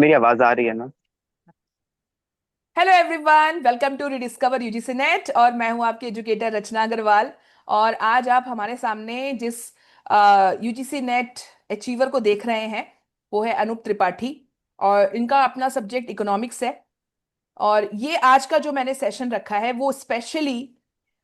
मेरी आवाज आ रही है ना? Hello everyone, welcome to rediscover UGC NET. और मैं हूं आपकी एजुकेटर रचना अग्रवाल। और आज आप हमारे सामने जिस यूजीसी नेट अचीवर को देख रहे हैं वो है अनूप त्रिपाठी। और इनका अपना सब्जेक्ट इकोनॉमिक्स है। और ये आज का जो मैंने सेशन रखा है वो स्पेशली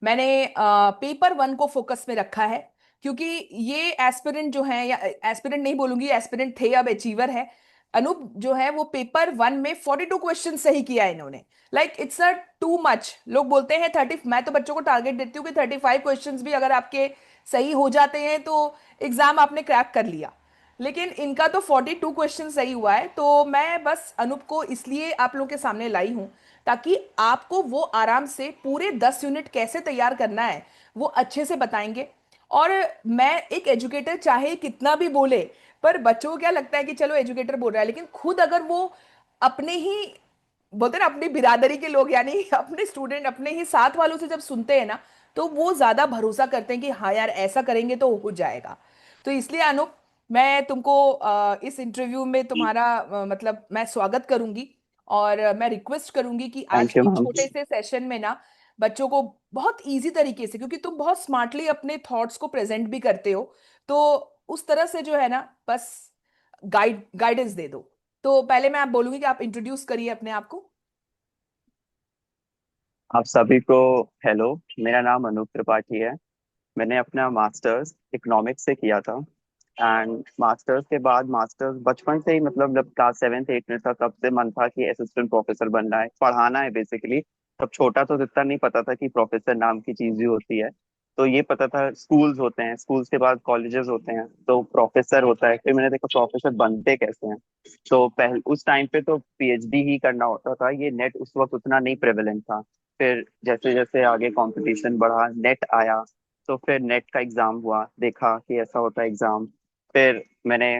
मैंने पेपर वन को फोकस में रखा है। क्योंकि ये एस्पिरेंट जो है, या एस्पिरेंट नहीं बोलूंगी, एस्पिरेंट थे, अब अचीवर है। अनूप जो है वो पेपर वन में 42 क्वेश्चन सही किया है इन्होंने। Like it's a too much. लोग बोलते हैं 30, मैं तो बच्चों को टारगेट देती हूँ कि 35 क्वेश्चंस भी अगर आपके सही हो जाते हैं तो एग्जाम आपने क्रैक कर लिया। लेकिन इनका तो 42 क्वेश्चन सही हुआ है। तो मैं बस अनूप को इसलिए आप लोगों के सामने लाई हूं ताकि आपको वो आराम से पूरे 10 यूनिट कैसे तैयार करना है वो अच्छे से बताएंगे। और मैं एक एजुकेटर चाहे कितना भी बोले, पर बच्चों को क्या लगता है कि चलो एजुकेटर बोल रहा है, लेकिन खुद अगर वो अपने ही, बोलते हैं ना, अपनी बिरादरी के लोग यानी अपने स्टूडेंट, अपने ही साथ वालों से जब सुनते हैं ना, तो वो ज्यादा भरोसा करते हैं कि हाँ यार ऐसा करेंगे तो हो जाएगा। तो इसलिए अनूप, मैं तुमको इस इंटरव्यू में तुम्हारा मतलब मैं स्वागत करूंगी। और मैं रिक्वेस्ट करूंगी कि आज थैंक यू एक मैम। छोटे से सेशन में ना बच्चों को बहुत इजी तरीके से, क्योंकि तुम बहुत स्मार्टली अपने थॉट्स को प्रेजेंट भी करते हो, तो उस तरह से जो है ना, बस गाइडेंस दे दो। तो पहले मैं आप बोलूंगी कि आप इंट्रोड्यूस करिए अपने आप को। आप सभी को हेलो। मेरा नाम अनूप त्रिपाठी है। मैंने अपना मास्टर्स इकोनॉमिक्स से किया था। एंड मास्टर्स के बाद मास्टर्स बचपन से ही, मतलब जब क्लास सेवेंथ एट में था तब से मन था कि असिस्टेंट प्रोफेसर बनना है, पढ़ाना है बेसिकली। तब छोटा तो इतना नहीं पता था कि प्रोफेसर नाम की चीज भी होती है। तो ये पता था स्कूल्स होते हैं, स्कूल्स के बाद कॉलेजेस होते हैं, तो प्रोफेसर होता है। फिर मैंने देखा प्रोफेसर बनते कैसे हैं। तो पहले उस टाइम पे तो पीएचडी ही करना होता था, ये नेट उस वक्त उतना नहीं प्रेवलेंट था। फिर जैसे जैसे आगे कंपटीशन बढ़ा, नेट आया। तो फिर नेट का एग्जाम हुआ, देखा कि ऐसा होता है एग्जाम। फिर मैंने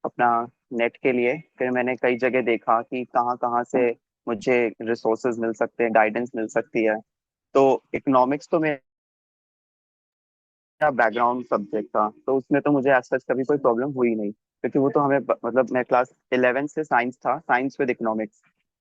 अपना नेट के लिए फिर मैंने कई जगह देखा कि कहाँ कहाँ से मुझे रिसोर्सेज मिल सकते हैं, गाइडेंस मिल सकती है। तो इकोनॉमिक्स तो मेरा बैकग्राउंड सब्जेक्ट था, तो उसमें तो मुझे आज तक कभी कोई प्रॉब्लम हुई नहीं, क्योंकि वो तो हमें मतलब मैं क्लास 11 से साइंस था, साइंस विद इकोनॉमिक्स।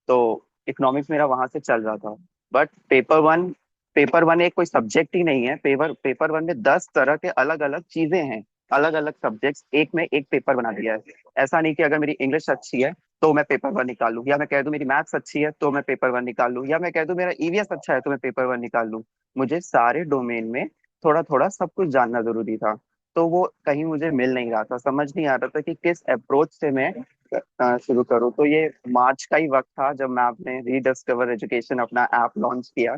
तो इकोनॉमिक्स मेरा वहां से चल रहा था। बट पेपर वन एक कोई सब्जेक्ट ही नहीं है। पेपर वन में 10 तरह के अलग अलग चीजें हैं, अलग अलग सब्जेक्ट्स एक में एक पेपर बना दिया है। ऐसा नहीं कि अगर मेरी इंग्लिश अच्छी है तो मैं पेपर वन निकाल लूँ, या मैं कह दूं मेरी मैथ्स अच्छी है तो मैं पेपर वन निकाल लूँ, या मैं कह दूं मेरा ईवीएस अच्छा है तो मैं पेपर वन निकाल लूँ। मुझे सारे डोमेन में थोड़ा थोड़ा सब कुछ जानना जरूरी था। तो वो कहीं मुझे मिल नहीं रहा था, समझ नहीं आ रहा था कि किस अप्रोच से मैं शुरू करूँ। तो ये मार्च का ही वक्त था जब मैं आपने रीडिस्कवर एजुकेशन अपना ऐप लॉन्च किया।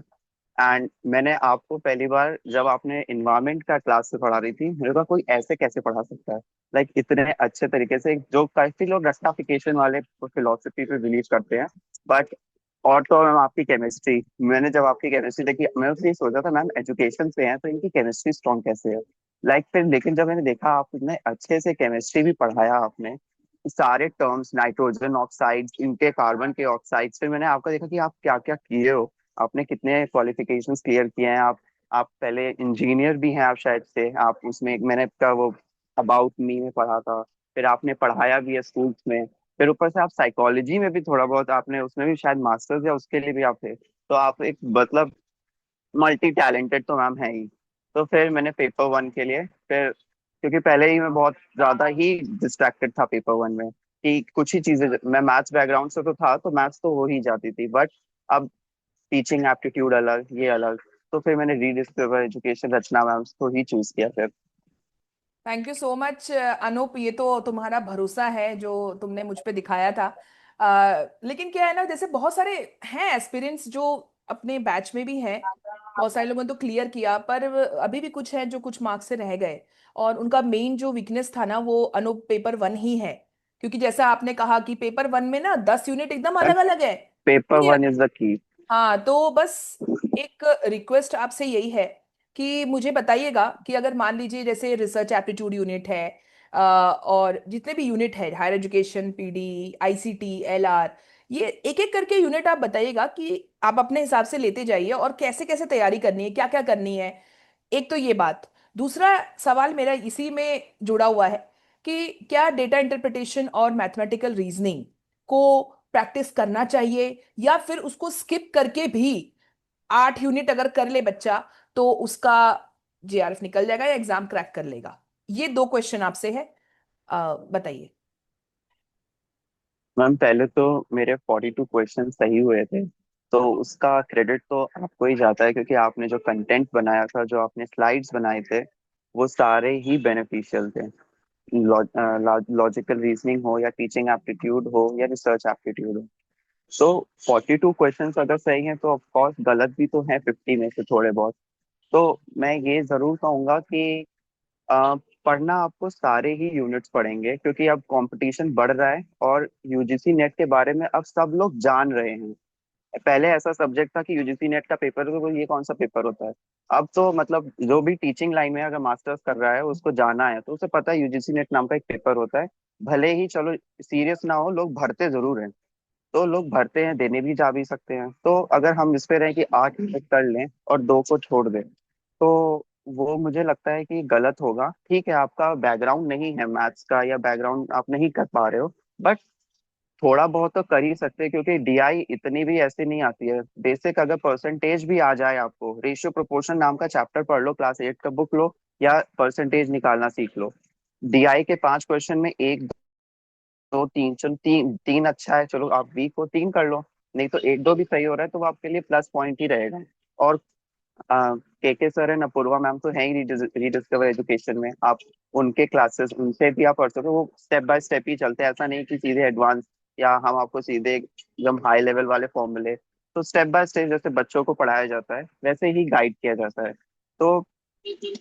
एंड मैंने आपको पहली बार जब आपने इन्वायरमेंट का क्लास से पढ़ा रही थी, मेरे को कोई ऐसे कैसे पढ़ा सकता है, लाइक इतने अच्छे तरीके से। जो काफी लोग रस्टाफिकेशन वाले फिलोसफी पे बिलीव करते हैं। बट और तो मैम आपकी केमिस्ट्री, मैंने जब आपकी केमिस्ट्री देखी मैं उसने सोचा था मैम एजुकेशन से हैं तो इनकी केमिस्ट्री स्ट्रॉन्ग कैसे है। लाइक फिर लेकिन जब मैंने देखा आप इतने अच्छे से केमिस्ट्री भी पढ़ाया आपने, सारे टर्म्स, नाइट्रोजन ऑक्साइड्स, इनके कार्बन के ऑक्साइड्स, फिर मैंने आपका देखा कि आप क्या क्या किए हो, आपने कितने क्वालिफिकेशंस क्लियर किए हैं। आप पहले इंजीनियर भी हैं आप शायद से, आप उसमें मैंने का वो अबाउट मी में पढ़ा था। फिर आपने पढ़ाया भी है स्कूल्स में। फिर ऊपर से आप साइकोलॉजी में भी थोड़ा बहुत आपने, उसमें भी शायद मास्टर्स या उसके लिए भी आप थे। तो आप एक मतलब मल्टी टैलेंटेड तो मैम है ही। तो फिर मैंने पेपर वन के लिए फिर, क्योंकि पहले ही मैं बहुत ज्यादा ही डिस्ट्रैक्टेड था पेपर वन में, कि कुछ ही चीजें, मैं मैथ्स बैकग्राउंड से तो था तो मैथ्स तो हो ही जाती थी, बट अब टीचिंग एप्टीट्यूड अलग, ये अलग। तो फिर मैंने रीडिस्कवर एजुकेशन रचना मैम को ही चूज किया फिर। Thank you so much Anoop, ये तो तुम्हारा भरोसा है जो तुमने मुझ पे दिखाया था। लेकिन क्या है ना, जैसे बहुत सारे हैं एस्पिरेंट्स जो अपने बैच में भी हैं, बहुत सारे लोगों ने तो क्लियर किया, पर अभी भी कुछ हैं जो कुछ मार्क्स से रह गए। और उनका मेन जो वीकनेस था ना वो अनूप पेपर वन ही है। क्योंकि जैसा आपने कहा कि पेपर वन में ना 10 यूनिट एकदम अलग अलग है। Paper one is the key. हाँ, तो बस एक रिक्वेस्ट आपसे यही है कि मुझे बताइएगा कि अगर मान लीजिए जैसे रिसर्च एप्टीट्यूड यूनिट है, और जितने भी यूनिट है, higher education, PD, ICT, LR, ये एक एक करके यूनिट आप बताइएगा कि आप अपने हिसाब से लेते जाइए और कैसे कैसे तैयारी करनी है, क्या क्या करनी है। एक तो ये बात। दूसरा सवाल मेरा इसी में जुड़ा हुआ है कि क्या डेटा इंटरप्रिटेशन और मैथमेटिकल रीजनिंग को प्रैक्टिस करना चाहिए, या फिर उसको स्किप करके भी 8 यूनिट अगर कर ले बच्चा तो उसका जेआरएफ निकल जाएगा या एग्जाम क्रैक कर लेगा? ये दो क्वेश्चन आपसे है, बताइए। मैम पहले तो मेरे 42 क्वेश्चन सही हुए थे, तो उसका क्रेडिट तो आपको ही जाता है, क्योंकि आपने जो कंटेंट बनाया था, जो आपने स्लाइड्स बनाए थे, वो सारे ही बेनिफिशियल थे। लॉजिकल रीजनिंग हो, या टीचिंग एप्टीट्यूड हो, या रिसर्च एप्टीट्यूड हो। सो 42 क्वेश्चंस अगर सही हैं तो ऑफ कोर्स गलत भी तो है 50 में से थोड़े बहुत। तो मैं ये जरूर कहूंगा कि अ, पढ़ना आपको सारे ही यूनिट्स पढ़ेंगे, क्योंकि अब कंपटीशन बढ़ रहा है और यूजीसी नेट के बारे में अब सब लोग जान रहे हैं। पहले ऐसा सब्जेक्ट था कि यूजीसी नेट का पेपर तो ये कौन सा पेपर होता है। अब तो मतलब जो भी टीचिंग लाइन में अगर मास्टर्स कर रहा है उसको जाना है तो उसे पता है यूजीसी नेट नाम का एक पेपर होता है। भले ही चलो सीरियस ना हो, लोग भरते जरूर हैं। तो लोग भरते हैं, देने भी जा भी सकते हैं। तो अगर हम इस पे रहें कि 8 यूनिट कर लें और 2 को छोड़ दें, तो वो मुझे लगता है कि गलत होगा। ठीक है, आपका बैकग्राउंड नहीं है मैथ्स का, या बैकग्राउंड आप नहीं कर पा रहे हो, बट थोड़ा बहुत तो कर ही सकते हैं, क्योंकि डीआई इतनी भी ऐसे नहीं आती है। बेसिक अगर परसेंटेज भी आ जाए, आपको रेशियो प्रोपोर्शन नाम का चैप्टर पढ़ लो, क्लास 8 का बुक लो, या परसेंटेज निकालना सीख लो। डीआई के 5 क्वेश्चन में एक, दो, तीन, चलो तीन तीन अच्छा है, चलो आप वीक हो 3 कर लो। नहीं तो एक दो भी सही हो रहा है तो वो आपके लिए प्लस पॉइंट ही रहेगा। और के सर एंड अपूर्वा मैम तो है ही रीडिस्कवर एजुकेशन में। आप उनके क्लासेस, उनसे भी आप पढ़ सकते हो। वो स्टेप बाय स्टेप ही चलते हैं, ऐसा नहीं कि सीधे एडवांस, या हम आपको सीधे एकदम हाई लेवल वाले फॉर्मूले। तो स्टेप बाय स्टेप जैसे बच्चों को पढ़ाया जाता है वैसे ही गाइड किया जाता है। तो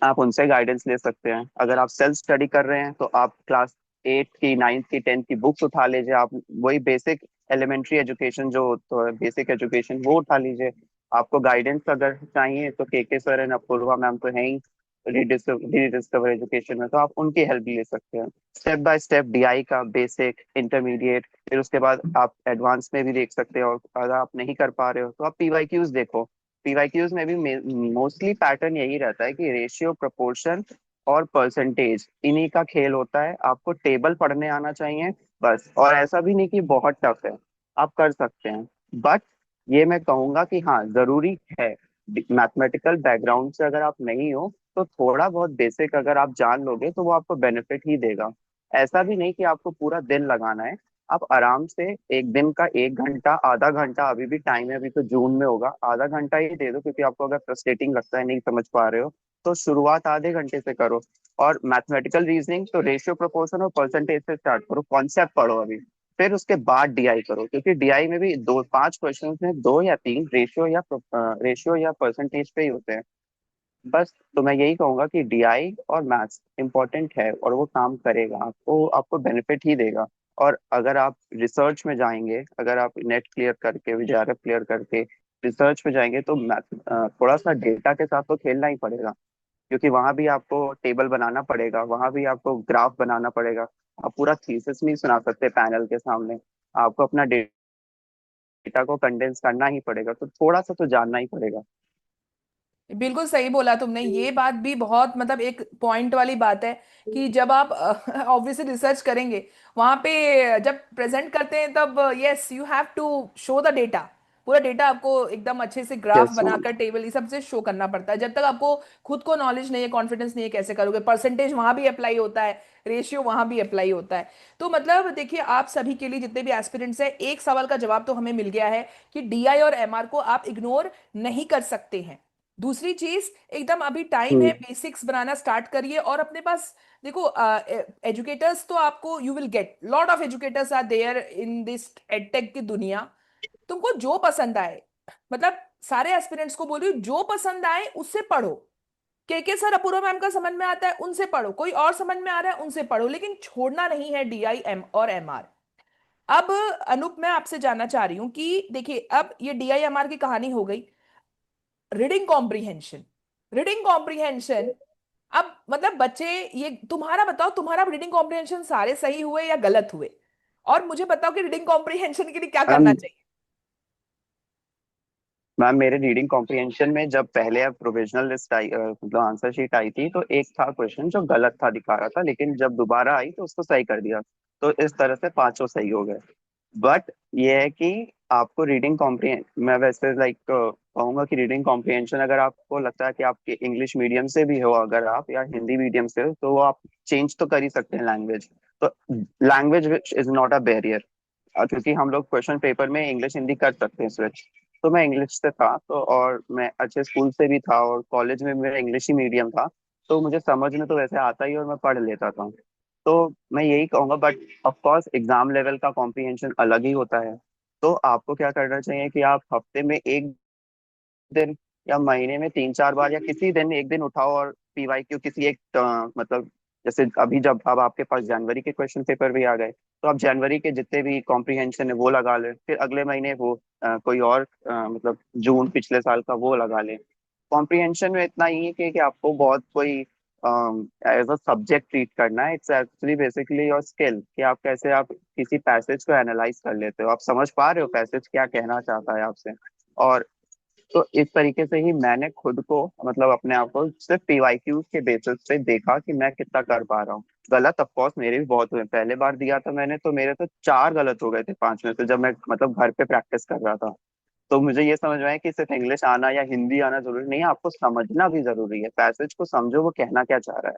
आप उनसे गाइडेंस ले सकते हैं। अगर आप सेल्फ स्टडी कर रहे हैं तो आप क्लास 8 की, 9th की, 10th की बुक्स उठा लीजिए। आप वही बेसिक एलिमेंट्री एजुकेशन जो तो बेसिक एजुकेशन वो उठा लीजिए। आपको गाइडेंस अगर चाहिए तो के सर एंड अपूर्वा मैम तो है ही रीडिस्कवर एजुकेशन में, तो आप उनकी हेल्प ले सकते हैं। स्टेप बाय स्टेप डीआई का बेसिक, इंटरमीडिएट, फिर उसके बाद आप एडवांस में भी देख सकते हो। और अगर आप नहीं कर पा रहे हो तो आप पीवाईक्यूज देखो। पीवाईक्यूज में भी मोस्टली पैटर्न यही रहता है कि रेशियो, प्रोपोर्शन और परसेंटेज, इन्हीं का खेल होता है। आपको टेबल पढ़ने आना चाहिए बस। और ऐसा भी नहीं कि बहुत टफ है, आप कर सकते हैं। बट ये मैं कहूंगा कि हाँ, जरूरी है, मैथमेटिकल बैकग्राउंड से अगर आप नहीं हो तो थोड़ा बहुत बेसिक अगर आप जान लोगे तो वो आपको बेनिफिट ही देगा। ऐसा भी नहीं कि आपको पूरा दिन लगाना है। आप आराम से एक दिन का 1 घंटा, आधा घंटा, अभी भी टाइम है, अभी तो जून में होगा, आधा घंटा ही दे दो। क्योंकि आपको अगर फ्रस्ट्रेटिंग लगता है, नहीं समझ पा रहे हो, तो शुरुआत आधे घंटे से करो। और मैथमेटिकल रीजनिंग तो रेशियो, प्रोपोर्शन और परसेंटेज से स्टार्ट करो, कॉन्सेप्ट पढ़ो अभी। फिर उसके बाद डीआई करो, क्योंकि डीआई में भी दो 5 क्वेश्चन में 2 या 3 रेशियो या परसेंटेज पे ही होते हैं। बस तो मैं यही कहूंगा कि डीआई और मैथ्स इंपॉर्टेंट है, और वो काम करेगा, आपको आपको बेनिफिट ही देगा। और अगर आप रिसर्च में जाएंगे, अगर आप नेट क्लियर करके, जेआरएफ क्लियर करके रिसर्च में जाएंगे, तो मैथ थोड़ा सा डेटा के साथ तो खेलना ही पड़ेगा। क्योंकि वहां भी आपको टेबल बनाना पड़ेगा, वहां भी आपको ग्राफ बनाना पड़ेगा। आप पूरा थीसिस नहीं सुना सकते पैनल के सामने। आपको अपना डेटा को कंडेंस करना ही पड़ेगा, तो थोड़ा सा तो जानना ही पड़ेगा। बिल्कुल सही बोला तुमने, ये बात भी बहुत मतलब एक पॉइंट वाली बात है कि जब आप ऑब्वियसली रिसर्च करेंगे, वहां पे जब प्रेजेंट करते हैं तब yes you have to show the data. पूरा डेटा आपको एकदम अच्छे से ग्राफ यस मैम। बनाकर टेबल ये सब से शो करना पड़ता है। जब तक आपको खुद को नॉलेज नहीं है, कॉन्फिडेंस नहीं है, कैसे करोगे? परसेंटेज वहां भी अप्लाई होता है, रेशियो वहां भी अप्लाई होता है। तो मतलब देखिए, आप सभी के लिए जितने भी एस्पिरेंट्स हैं, एक सवाल का जवाब तो हमें मिल गया है कि डीआई और एमआर को आप इग्नोर नहीं कर सकते हैं। दूसरी चीज, एकदम अभी टाइम है, हम्म। बेसिक्स बनाना स्टार्ट करिए। और अपने पास देखो, एजुकेटर्स तो आपको, you will get lot of educators are there in this edtech की दुनिया। तुमको जो पसंद आए, मतलब सारे एस्पिरेंट्स को बोल रही हूँ, जो पसंद आए उससे पढ़ो। के सर, अपूर्वा मैम का समझ में आता है उनसे पढ़ो, कोई और समझ में आ रहा है उनसे पढ़ो, लेकिन छोड़ना नहीं है डीआई एम और एमआर। अब अनूप, मैं आपसे जानना चाह रही हूँ कि देखिए, अब ये डीआई एमआर की कहानी हो गई। रीडिंग कॉम्प्रीहेंशन, रीडिंग कॉम्प्रीहेंशन, अब मतलब बच्चे, ये तुम्हारा बताओ, तुम्हारा रीडिंग कॉम्प्रीहेंशन सारे सही हुए या गलत हुए? और मुझे बताओ कि रीडिंग कॉम्प्रीहेंशन के लिए क्या करना मैम चाहिए। मैम मेरे रीडिंग कॉम्प्रिहेंशन में जब पहले प्रोविजनल लिस्ट आई, मतलब आंसर शीट आई थी, तो एक था क्वेश्चन जो गलत था, दिखा रहा था, लेकिन जब दोबारा आई तो उसको सही कर दिया। तो इस तरह से 5 सही हो गए। बट ये है कि आपको रीडिंग कॉम्प्रिहें मैं वैसे लाइक कहूंगा कि रीडिंग कॉम्प्रिहेंशन अगर आपको लगता है कि आपके इंग्लिश मीडियम से भी हो, अगर आप या हिंदी मीडियम से हो, तो वो आप चेंज तो कर ही सकते हैं लैंग्वेज। तो language is not a barrier, क्योंकि हम लोग क्वेश्चन पेपर में इंग्लिश हिंदी कर सकते हैं स्विच। तो मैं इंग्लिश से था, तो और मैं अच्छे स्कूल से भी था और कॉलेज में मेरा इंग्लिश ही मीडियम था। तो मुझे समझ में तो वैसे आता ही और मैं पढ़ लेता था। तो मैं यही कहूंगा, but of course exam level का कॉम्प्रिहेंशन अलग ही होता है। तो आपको क्या करना चाहिए कि आप हफ्ते में एक दिन या महीने में 3-4 बार या किसी दिन एक दिन उठाओ और पीवाईक्यू किसी एक मतलब जैसे अभी जब अब आपके पास जनवरी के क्वेश्चन पेपर भी आ गए, तो आप जनवरी के जितने भी कॉम्प्रिहेंशन है वो लगा लें, फिर अगले महीने वो कोई और मतलब जून पिछले साल का वो लगा लें। कॉम्प्रिहेंशन में इतना ही है कि आपको बहुत कोई एज अ सब्जेक्ट ट्रीट करना है। It's actually basically your skill कि आप कैसे आप किसी पैसेज को एनालाइज कर लेते हो, आप समझ पा रहे हो पैसेज क्या कहना चाहता है आपसे। और तो इस तरीके से ही मैंने खुद को मतलब अपने आप को सिर्फ पीवाईक्यू के बेसिस पे देखा कि मैं कितना कर पा रहा हूँ। गलत ऑफ कोर्स मेरे भी बहुत हुए, पहले बार दिया था मैंने तो मेरे तो 4 गलत हो गए थे 5 में से, जब मैं मतलब घर पे प्रैक्टिस कर रहा था। तो मुझे ये समझ में आया कि सिर्फ इंग्लिश आना या हिंदी आना जरूरी नहीं है, आपको समझना भी जरूरी है। पैसेज को समझो वो कहना क्या चाह रहा है,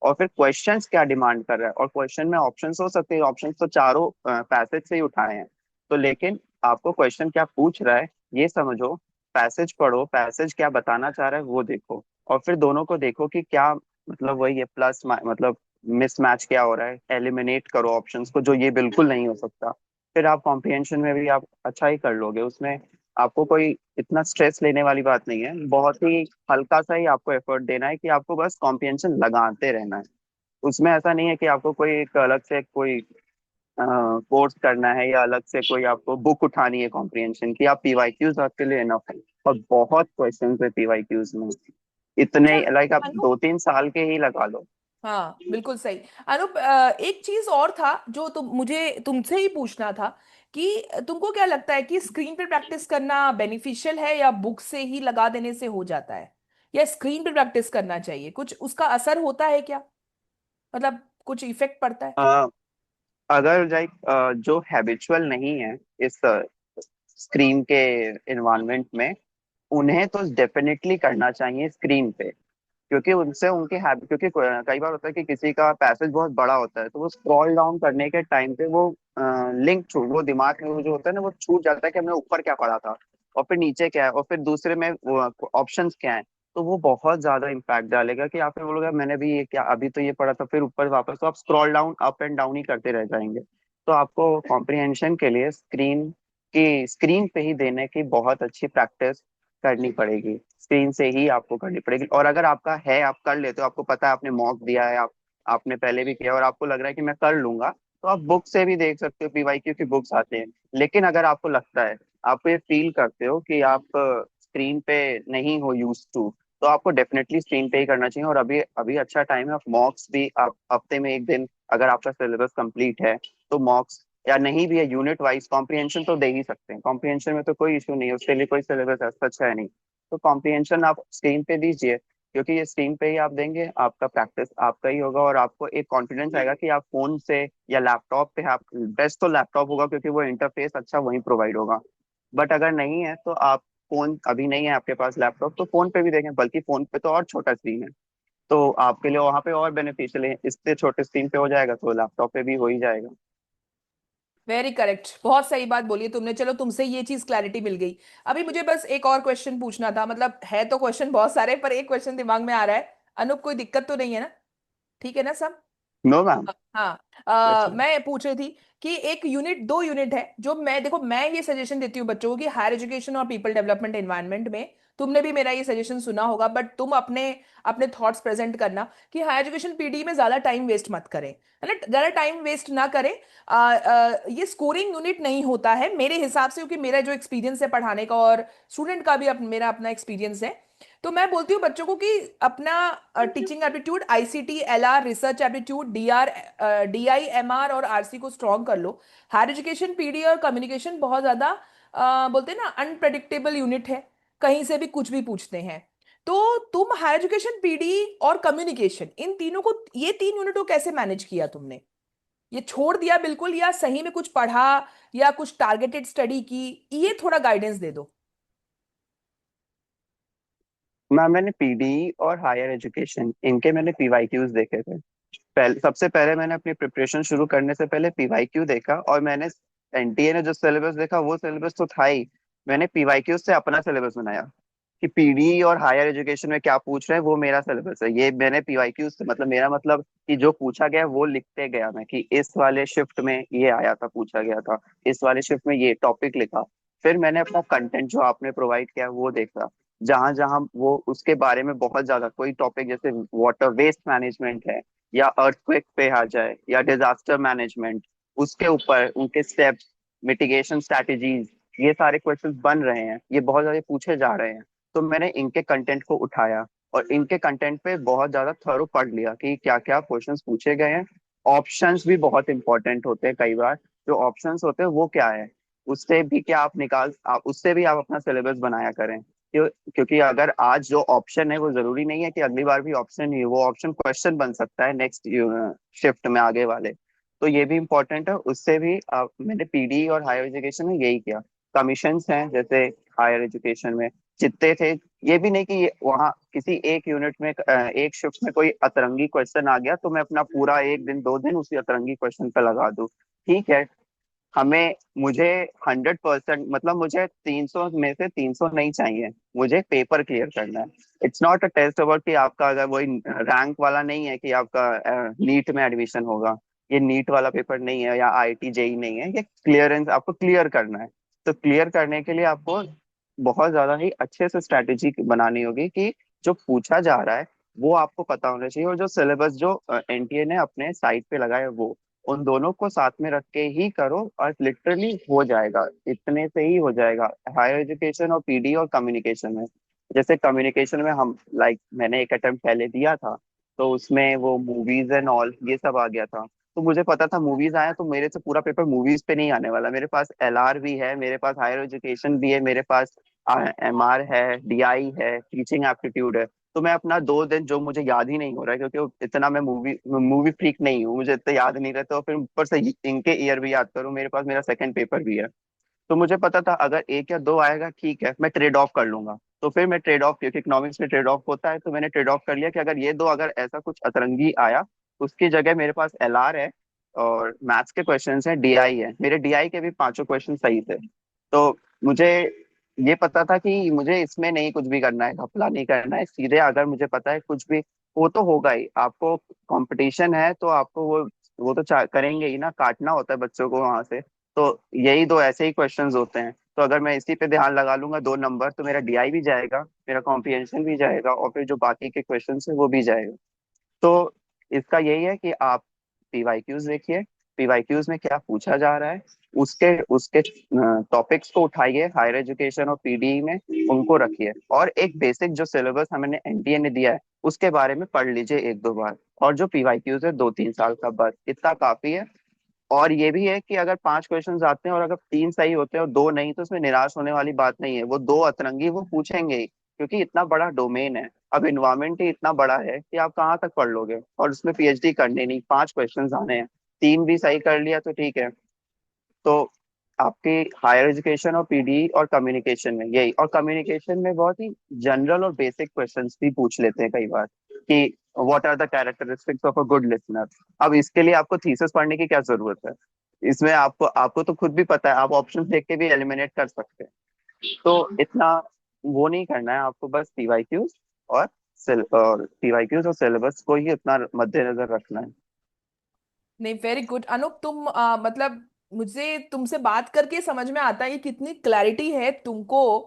और फिर क्वेश्चंस क्या डिमांड कर रहा है। और क्वेश्चन में ऑप्शंस हो सकते हैं, ऑप्शंस तो चारों पैसेज से ही उठाए हैं। तो लेकिन आपको क्वेश्चन क्या पूछ रहा है ये समझो, पैसेज पढ़ो, पैसेज क्या बताना चाह रहा है वो देखो, और फिर दोनों को देखो कि क्या मतलब वही है प्लस मतलब मिसमैच क्या हो रहा है, एलिमिनेट करो ऑप्शंस को जो ये बिल्कुल नहीं हो सकता। फिर आप कॉम्प्रिहेंशन में भी आप अच्छा ही कर लोगे उसमें। आपको कोई इतना स्ट्रेस लेने वाली बात नहीं है, बहुत ही हल्का सा ही आपको एफर्ट देना है कि आपको बस कॉम्प्रिहेंशन लगाते रहना है। उसमें ऐसा नहीं है कि आपको कोई एक अलग से कोई कोर्स करना है या अलग से कोई आपको बुक उठानी है कॉम्प्रिहेंशन की। आप पीवाईक्यूज आपके लिए इनफ है, और बहुत क्वेश्चन है पीवाईक्यूज में, इतने अच्छा लाइक आप अनु, 2-3 साल के ही लगा लो। हाँ बिल्कुल सही। अनुप, एक चीज और था जो मुझे तुमसे ही पूछना था कि तुमको क्या लगता है कि स्क्रीन पे प्रैक्टिस करना बेनिफिशियल है या बुक से ही लगा देने से हो जाता है, या स्क्रीन पे प्रैक्टिस करना चाहिए? कुछ उसका असर होता है क्या, मतलब कुछ इफेक्ट पड़ता है? अ, अगर लाइक जो हैबिचुअल नहीं है इस स्क्रीन के इन्वायरमेंट में, उन्हें तो डेफिनेटली करना चाहिए स्क्रीन पे। क्योंकि उनसे उनकी हैबिट, क्योंकि कई बार होता है कि किसी का पैसेज बहुत बड़ा होता है, तो वो स्क्रॉल डाउन करने के टाइम पे वो लिंक छूट वो दिमाग में वो जो होता है ना वो छूट जाता है कि हमने ऊपर क्या पढ़ा था और फिर नीचे क्या है और फिर दूसरे में ऑप्शंस क्या है। तो वो बहुत ज्यादा इम्पैक्ट डालेगा कि आप फिर बोलोगे मैंने भी ये क्या अभी तो ये पढ़ा था, फिर ऊपर वापस तो आप scroll down up and down ही करते रह जाएंगे। तो आपको कॉम्प्रिहेंशन के लिए स्क्रीन पे ही देने की बहुत अच्छी प्रैक्टिस करनी पड़ेगी, स्क्रीन से ही आपको करनी पड़ेगी। और अगर आपका है आप कर लेते हो, आपको पता है आपने मॉक दिया है, आपने पहले भी किया और आपको लग रहा है कि मैं कर लूंगा, तो आप बुक से भी देख सकते हो, पीवाईक्यू की बुक्स आते हैं। लेकिन अगर आपको लगता है, आप ये फील करते हो कि आप स्क्रीन पे नहीं हो यूज टू, तो आपको डेफिनेटली स्क्रीन पे ही करना चाहिए। और अभी अभी अच्छा टाइम है, आप मॉक्स भी आप हफ्ते में एक दिन, अगर आपका सिलेबस कंप्लीट है तो मॉक्स, या नहीं भी है यूनिट वाइज कॉम्प्रिहेंशन तो दे ही सकते हैं। कॉम्प्रिहेंशन में तो कोई इशू नहीं है, उसके लिए कोई सिलेबस सच है नहीं। तो कॉम्प्रिहेंशन आप स्क्रीन पे दीजिए, क्योंकि ये स्क्रीन पे ही आप देंगे, आपका प्रैक्टिस आपका ही होगा और आपको एक कॉन्फिडेंस आएगा कि आप फोन से या लैपटॉप पे, आप बेस्ट तो लैपटॉप होगा क्योंकि वो इंटरफेस अच्छा वहीं प्रोवाइड होगा। बट अगर नहीं है तो आप फोन, अभी नहीं है आपके पास लैपटॉप तो फोन पे भी देखें, बल्कि फोन पे तो और छोटा स्क्रीन है, तो आपके लिए वहां पे और बेनिफिशियल है। इससे छोटे स्क्रीन पे हो जाएगा तो लैपटॉप पे भी हो ही जाएगा। वेरी करेक्ट, बहुत सही बात बोली है तुमने। चलो तुमसे ये चीज क्लैरिटी मिल गई। अभी मुझे बस एक और क्वेश्चन पूछना था, मतलब है तो क्वेश्चन बहुत सारे, पर एक क्वेश्चन दिमाग में आ रहा है। अनूप, कोई दिक्कत तो नहीं है ना? ठीक है ना सब? No ma'am. हाँ, यस। मैं पूछ रही थी कि एक यूनिट, दो यूनिट है जो मैं, देखो मैं ये सजेशन देती हूँ बच्चों को कि हायर एजुकेशन और पीपल डेवलपमेंट एनवायरनमेंट में, तुमने भी मेरा ये सजेशन सुना होगा, बट तुम अपने अपने थॉट्स प्रेजेंट करना कि हायर एजुकेशन पीडी में ज्यादा टाइम वेस्ट मत करें, है ना, ज्यादा टाइम वेस्ट ना करें। ये स्कोरिंग यूनिट नहीं होता है मेरे हिसाब से, क्योंकि मेरा जो एक्सपीरियंस है पढ़ाने का और स्टूडेंट का भी मेरा अपना एक्सपीरियंस है। तो मैं बोलती हूँ बच्चों को कि अपना teaching aptitude, ICT, LR, research aptitude, DR, DIMR और आरसी को स्ट्रॉन्ग कर लो। हायर एजुकेशन पीडी और कम्युनिकेशन बहुत ज्यादा बोलते हैं ना अनप्रडिक्टेबल यूनिट है, कहीं से भी कुछ भी पूछते हैं। तो तुम हायर एजुकेशन पीडी और कम्युनिकेशन, इन तीनों को, ये तीन यूनिट को कैसे मैनेज किया तुमने? ये छोड़ दिया बिल्कुल, या सही में कुछ पढ़ा या कुछ टारगेटेड स्टडी की? ये थोड़ा गाइडेंस दे दो। मैम मैंने पीडी और हायर एजुकेशन इनके मैंने पीवाईक्यूज देखे थे। सबसे पहले मैंने अपनी प्रिपरेशन शुरू करने से पहले पीवाईक्यू देखा, और मैंने एनटीए ने जो सिलेबस देखा वो सिलेबस तो था ही। मैंने पीवाईक्यू से अपना सिलेबस बनाया कि पीडी और हायर एजुकेशन में क्या पूछ रहे हैं, वो मेरा सिलेबस है। ये मैंने पीवाईक्यू से मतलब, मेरा मतलब कि जो पूछा गया वो लिखते गया मैं, कि इस वाले शिफ्ट में ये आया था, पूछा गया था, इस वाले शिफ्ट में ये टॉपिक लिखा। फिर मैंने अपना कंटेंट जो आपने प्रोवाइड किया वो देखा, जहां जहां वो उसके बारे में बहुत ज्यादा कोई टॉपिक, जैसे वाटर वेस्ट मैनेजमेंट है, या अर्थक्वेक पे आ जाए, या डिजास्टर मैनेजमेंट, उसके ऊपर उनके स्टेप्स, मिटिगेशन स्ट्रैटेजीज, ये सारे क्वेश्चंस बन रहे हैं, ये बहुत ज्यादा पूछे जा रहे हैं। तो मैंने इनके कंटेंट को उठाया और इनके कंटेंट पे बहुत ज्यादा थरो पढ़ लिया कि क्या क्या क्वेश्चंस पूछे गए हैं। ऑप्शंस भी बहुत इंपॉर्टेंट होते हैं कई बार, जो ऑप्शंस होते हैं वो क्या है, उससे भी क्या आप उससे भी आप अपना सिलेबस बनाया करें। क्योंकि अगर आज जो ऑप्शन है वो जरूरी नहीं है कि अगली बार भी ऑप्शन ही हो, वो ऑप्शन क्वेश्चन बन सकता है नेक्स्ट शिफ्ट में आगे वाले। तो ये भी इम्पोर्टेंट है, उससे भी मैंने पीडी और हायर एजुकेशन में यही किया। कमीशंस हैं जैसे हायर एजुकेशन में जितने थे, ये भी नहीं कि वहाँ किसी एक यूनिट में एक शिफ्ट में कोई अतरंगी क्वेश्चन आ गया तो मैं अपना पूरा एक दिन 2 दिन उसी अतरंगी क्वेश्चन पे लगा दूं। ठीक है, हमें मुझे 100%, मतलब मुझे 300 में से 300 नहीं चाहिए, मुझे पेपर क्लियर करना है। It's not a test about कि आपका अगर वही रैंक वाला नहीं है कि आपका नीट में एडमिशन होगा। ये नीट वाला पेपर नहीं है या आईआईटी जेई नहीं है, ये क्लियरेंस आपको क्लियर करना है। तो क्लियर करने के लिए आपको बहुत ज्यादा ही अच्छे से स्ट्रैटेजी बनानी होगी कि जो पूछा जा रहा है वो आपको पता होना चाहिए, और जो सिलेबस जो एनटीए ने अपने साइट पे लगाया है वो, उन दोनों को साथ में रख के ही करो और लिटरली हो जाएगा, इतने से ही हो जाएगा। हायर एजुकेशन और पीडी और कम्युनिकेशन में, जैसे कम्युनिकेशन में हम मैंने एक अटेम्प्ट पहले दिया था, तो उसमें वो मूवीज एंड ऑल ये सब आ गया था। तो मुझे पता था मूवीज आया तो मेरे से पूरा पेपर मूवीज पे नहीं आने वाला, मेरे पास एलआर भी है, मेरे पास हायर एजुकेशन भी है, मेरे पास एमआर है, डीआई है, टीचिंग एप्टीट्यूड है। तो मैं अपना 2 दिन जो मुझे याद ही नहीं हो रहा है, क्योंकि इतना मैं मूवी मूवी फ्रीक नहीं हूँ, मुझे इतना याद नहीं रहता, और फिर ऊपर से इनके ईयर भी याद करूँ, मेरे पास मेरा सेकंड पेपर भी है। तो मुझे पता था अगर एक या दो आएगा ठीक है, मैं ट्रेड ऑफ कर लूंगा। तो फिर मैं ट्रेड ऑफ, क्योंकि इकोनॉमिक्स में ट्रेड ऑफ होता है, तो मैंने ट्रेड ऑफ कर लिया कि अगर ये दो, अगर ऐसा कुछ अतरंगी आया, उसकी जगह मेरे पास एलआर है और मैथ्स के क्वेश्चंस हैं, डीआई है, मेरे डीआई के भी पांचों क्वेश्चन सही थे। तो मुझे ये पता था कि मुझे इसमें नहीं कुछ भी करना है, घपला नहीं करना है, सीधे अगर मुझे पता है कुछ भी वो तो होगा ही, आपको कंपटीशन है तो आपको वो तो करेंगे ही ना, काटना होता है बच्चों को वहां से। तो यही दो ऐसे ही क्वेश्चंस होते हैं, तो अगर मैं इसी पे ध्यान लगा लूंगा 2 नंबर, तो मेरा डीआई भी जाएगा, मेरा कॉम्प्रिहेंशन भी जाएगा, और फिर जो बाकी के क्वेश्चंस है वो भी जाएगा। तो इसका यही है कि आप पीवाईक्यूज देखिए, पीवाईक्यूज में क्या पूछा जा रहा है, उसके उसके टॉपिक्स को उठाइए हायर एजुकेशन और पीडी में, उनको रखिए, और एक बेसिक जो सिलेबस हमें एनटीए ने दिया है उसके बारे में पढ़ लीजिए 1-2 बार। और जो पीवाईक्यूज है 2-3 साल का, बस इतना काफी है। और ये भी है कि अगर 5 क्वेश्चंस आते हैं और अगर 3 सही होते हैं और दो नहीं, तो उसमें निराश होने वाली बात नहीं है, वो दो अतरंगी वो पूछेंगे ही, क्योंकि इतना बड़ा डोमेन है। अब इन्वायरमेंट ही इतना बड़ा है कि आप कहाँ तक पढ़ लोगे, और उसमें पीएचडी करने नहीं, 5 क्वेश्चंस आने हैं, तीन भी सही कर लिया तो ठीक है। तो आपके हायर एजुकेशन और पीडी और कम्युनिकेशन में यही, और कम्युनिकेशन में बहुत ही जनरल और बेसिक क्वेश्चंस भी पूछ लेते हैं कई बार कि what are the characteristics of a good listener. अब इसके लिए आपको थीसिस पढ़ने की क्या जरूरत है, इसमें आपको आपको तो खुद भी पता है, आप ऑप्शंस देख के भी एलिमिनेट कर सकते हैं। तो इतना वो नहीं करना है आपको, बस पीवाईक्यूज और पीवाईक्यूज और सिलेबस को ही उतना मद्देनजर रखना है। नहीं, वेरी गुड अनुप। तुम मतलब मुझे तुमसे बात करके समझ में आता है कि कितनी क्लैरिटी है तुमको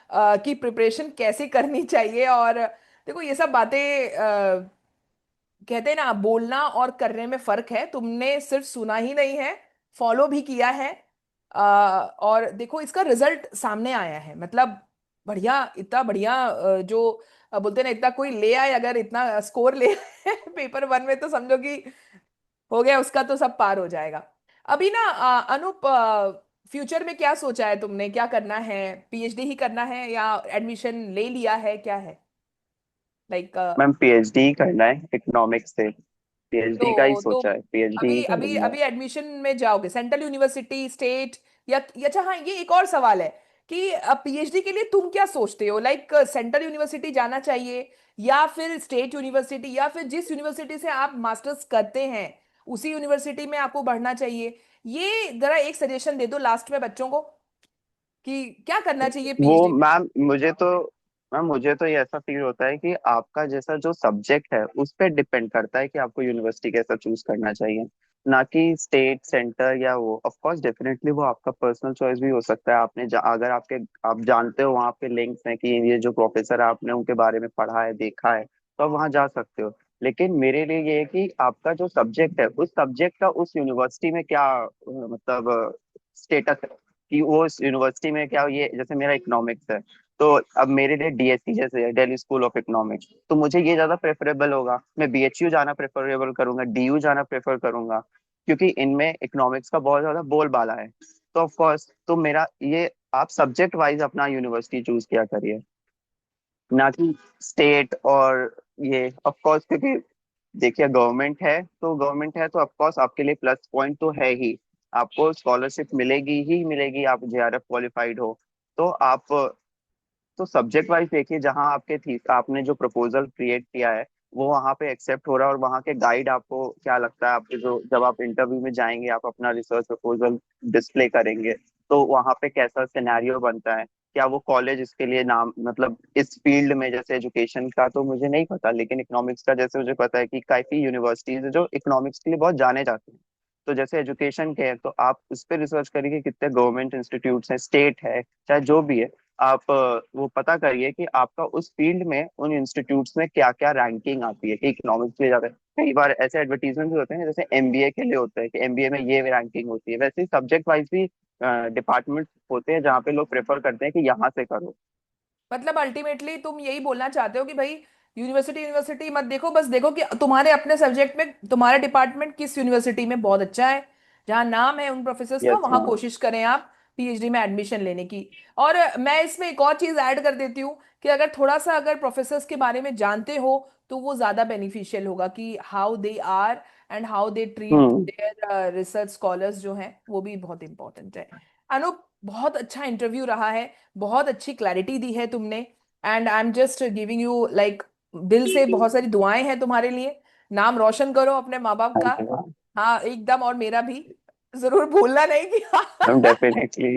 कि प्रिपरेशन कैसे करनी चाहिए। और देखो, ये सब बातें कहते हैं ना, बोलना और करने में फर्क है। तुमने सिर्फ सुना ही नहीं है, फॉलो भी किया है। और देखो, इसका रिजल्ट सामने आया है। मतलब बढ़िया, इतना बढ़िया जो बोलते हैं ना, इतना कोई ले आए, अगर इतना स्कोर ले आए पेपर वन में, तो समझो कि हो गया, उसका तो सब पार हो जाएगा। अभी ना अनूप, फ्यूचर में क्या सोचा है तुमने? क्या करना है? पीएचडी ही करना है या एडमिशन ले लिया है? क्या है लाइक? मैम पीएचडी करना है इकोनॉमिक्स से, पीएचडी का ही तो सोचा है, पीएचडी ही अभी अभी करूंगा। अभी एडमिशन में जाओगे सेंट्रल यूनिवर्सिटी, स्टेट, या अच्छा हाँ, ये एक और सवाल है कि पीएचडी के लिए तुम क्या सोचते हो, लाइक सेंट्रल यूनिवर्सिटी जाना चाहिए या फिर स्टेट यूनिवर्सिटी, या फिर जिस यूनिवर्सिटी से आप मास्टर्स करते हैं उसी यूनिवर्सिटी में आपको बढ़ना चाहिए? ये जरा एक सजेशन दे दो लास्ट में बच्चों को कि क्या करना चाहिए वो पीएचडी में। मैम मुझे तो ये ऐसा फील होता है कि आपका जैसा जो सब्जेक्ट है उस पर डिपेंड करता है कि आपको यूनिवर्सिटी कैसा चूज करना चाहिए, ना कि स्टेट सेंटर या वो। ऑफ कोर्स डेफिनेटली वो आपका पर्सनल चॉइस भी हो सकता है। अगर आप जानते हो वहाँ पे लिंक्स हैं कि ये जो प्रोफेसर है आपने उनके बारे में पढ़ा है देखा है, तो आप वहाँ जा सकते हो। लेकिन मेरे लिए ये है कि आपका जो सब्जेक्ट है उस सब्जेक्ट का उस यूनिवर्सिटी में क्या मतलब स्टेटस है, कि वो इस यूनिवर्सिटी में क्या, ये जैसे मेरा इकोनॉमिक्स है, तो अब मेरे लिए डीएसई जैसे है, दिल्ली स्कूल ऑफ इकोनॉमिक्स, तो मुझे ये ज्यादा प्रेफरेबल होगा। मैं बीएचयू जाना प्रेफरेबल करूंगा, डीयू जाना प्रेफर करूंगा, क्योंकि इनमें इकोनॉमिक्स का बहुत ज्यादा बोलबाला है। तो ऑफ कोर्स तो मेरा ये, आप सब्जेक्ट वाइज अपना यूनिवर्सिटी चूज किया करिए, ना कि स्टेट और ये। ऑफ कोर्स क्योंकि देखिए गवर्नमेंट है तो ऑफ कोर्स आपके लिए प्लस पॉइंट तो है ही, आपको स्कॉलरशिप मिलेगी ही मिलेगी, आप जेआरएफ क्वालिफाइड हो। तो आप तो सब्जेक्ट वाइज देखिए, जहाँ आपने जो प्रपोजल क्रिएट किया है वो वहाँ पे एक्सेप्ट हो रहा है, और वहाँ के गाइड आपको क्या लगता है, आपके जो जब आप इंटरव्यू में जाएंगे आप अपना रिसर्च प्रपोजल डिस्प्ले करेंगे, तो वहाँ पे कैसा सिनेरियो बनता है, क्या वो कॉलेज इसके लिए नाम, मतलब इस फील्ड में, जैसे एजुकेशन का तो मुझे नहीं पता, लेकिन इकोनॉमिक्स का जैसे मुझे पता है कि काफी यूनिवर्सिटीज है जो इकोनॉमिक्स के लिए बहुत जाने जाते हैं। तो जैसे एजुकेशन के हैं तो आप उस पर रिसर्च करिए कि कितने गवर्नमेंट इंस्टीट्यूट्स हैं, स्टेट है, चाहे जो भी है। आप वो पता करिए कि आपका उस फील्ड में उन इंस्टीट्यूट्स में क्या क्या रैंकिंग आती है, कि इकोनॉमिक्स के लिए जाता है। कई बार ऐसे एडवर्टीजमेंट भी होते हैं जैसे एमबीए के लिए होते हैं कि एमबीए में ये रैंकिंग होती है, वैसे ही सब्जेक्ट वाइज भी डिपार्टमेंट होते हैं जहाँ पे लोग प्रेफर करते हैं कि यहाँ से करो। मतलब अल्टीमेटली तुम यही बोलना चाहते हो कि भाई यूनिवर्सिटी यूनिवर्सिटी मत देखो, बस देखो कि तुम्हारे अपने सब्जेक्ट में तुम्हारा डिपार्टमेंट किस यूनिवर्सिटी में बहुत अच्छा है, जहाँ नाम है उन प्रोफेसर्स का, यस वहां मैम। कोशिश करें आप पीएचडी में एडमिशन लेने की। और मैं इसमें एक और चीज ऐड कर देती हूँ कि अगर थोड़ा सा अगर प्रोफेसर्स के बारे में जानते हो तो वो ज्यादा बेनिफिशियल होगा कि how they are and how they treat hmm. Their research scholars जो हैं, वो भी बहुत इंपॉर्टेंट है। अनूप, बहुत अच्छा इंटरव्यू रहा है, बहुत अच्छी क्लैरिटी दी है तुमने, and I am just giving you like दिल से बहुत सारी दुआएं हैं तुम्हारे लिए। नाम रोशन करो अपने माँ बाप का। Thank you ma'am. हाँ एकदम, और मेरा भी जरूर भूलना नहीं कि मैम डेफिनेटली,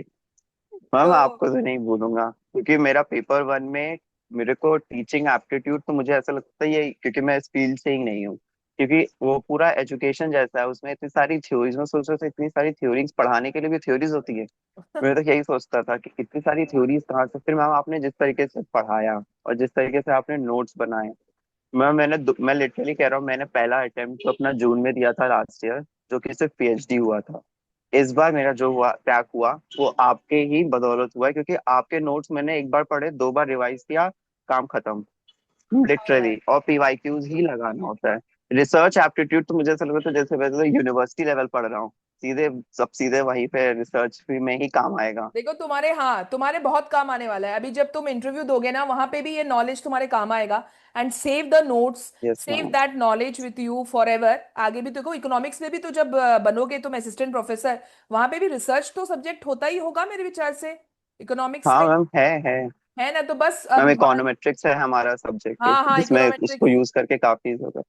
मैम तो आपको तो नहीं भूलूंगा, क्योंकि मेरा पेपर वन में मेरे को टीचिंग एप्टीट्यूड तो मुझे ऐसा लगता है ये, क्योंकि मैं इस फील्ड से ही नहीं हूँ, क्योंकि वो पूरा एजुकेशन जैसा है, उसमें इतनी सारी थ्योरीज, में सोच रहा था इतनी सारी थ्योरीज, पढ़ाने के लिए भी थ्योरीज होती है। मैं तो यही सोचता था कि इतनी सारी थ्योरीज कहाँ से, फिर मैम आपने जिस तरीके से पढ़ाया और जिस तरीके से आपने नोट्स बनाए, मैं लिटरली कह रहा हूँ, मैंने पहला अटेम्प्ट तो अपना जून में दिया था लास्ट ईयर, जो कि सिर्फ पीएचडी हुआ था। इस बार मेरा जो हुआ क्रैक हुआ वो आपके ही बदौलत हुआ है, क्योंकि आपके नोट्स मैंने एक बार पढ़े, दो बार रिवाइज किया, काम खत्म, लिटरली। और पीवाईक्यूज ही लगाना होता है। रिसर्च एप्टीट्यूड तो मुझे ऐसा लगता है जैसे वैसे तो यूनिवर्सिटी लेवल पढ़ रहा हूँ, सीधे वहीं पे रिसर्च में ही काम आएगा। देखो तुम्हारे, हाँ तुम्हारे बहुत काम आने वाला है, अभी जब तुम इंटरव्यू दोगे ना वहां पे भी ये नॉलेज तुम्हारे काम आएगा। And save the notes, yes save ma'am. That knowledge with you for ever. आगे भी देखो इकोनॉमिक्स में भी तो जब बनोगे तुम असिस्टेंट प्रोफेसर, वहां पे भी रिसर्च तो सब्जेक्ट होता ही होगा मेरे विचार से, इकोनॉमिक्स हाँ में। मैम, है। है ना? तो बस मैम अब इकोनॉमेट्रिक्स है हमारा सब्जेक्ट, हाँ हाँ जिसमें उसको इकोनॉमेट्रिक्स। यूज करके काफी होगा।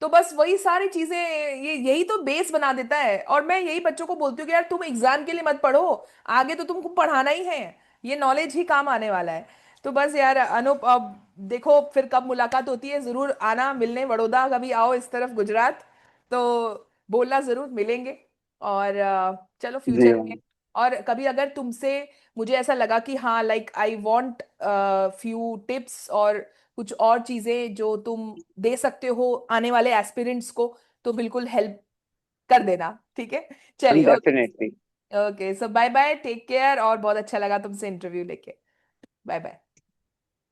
तो बस वही सारी चीजें, ये यही तो बेस बना देता है। और मैं यही बच्चों को बोलती हूँ कि यार तुम एग्जाम के लिए मत पढ़ो, आगे तो तुमको पढ़ाना ही है, ये नॉलेज ही काम आने वाला है। तो बस यार अनूप, अब देखो फिर कब मुलाकात होती है, जरूर आना मिलने, बड़ौदा कभी आओ इस तरफ गुजरात, तो बोलना जरूर मिलेंगे। और चलो जी फ्यूचर में, मैम। और कभी अगर तुमसे मुझे ऐसा लगा कि हाँ like I want few tips और कुछ और चीजें जो तुम दे सकते हो आने वाले एस्पिरेंट्स को, तो बिल्कुल हेल्प कर देना, ठीक है? मैम चलिए, okay. Definitely. Okay, so bye bye, take care, और बहुत अच्छा लगा तुमसे इंटरव्यू लेके। Bye bye.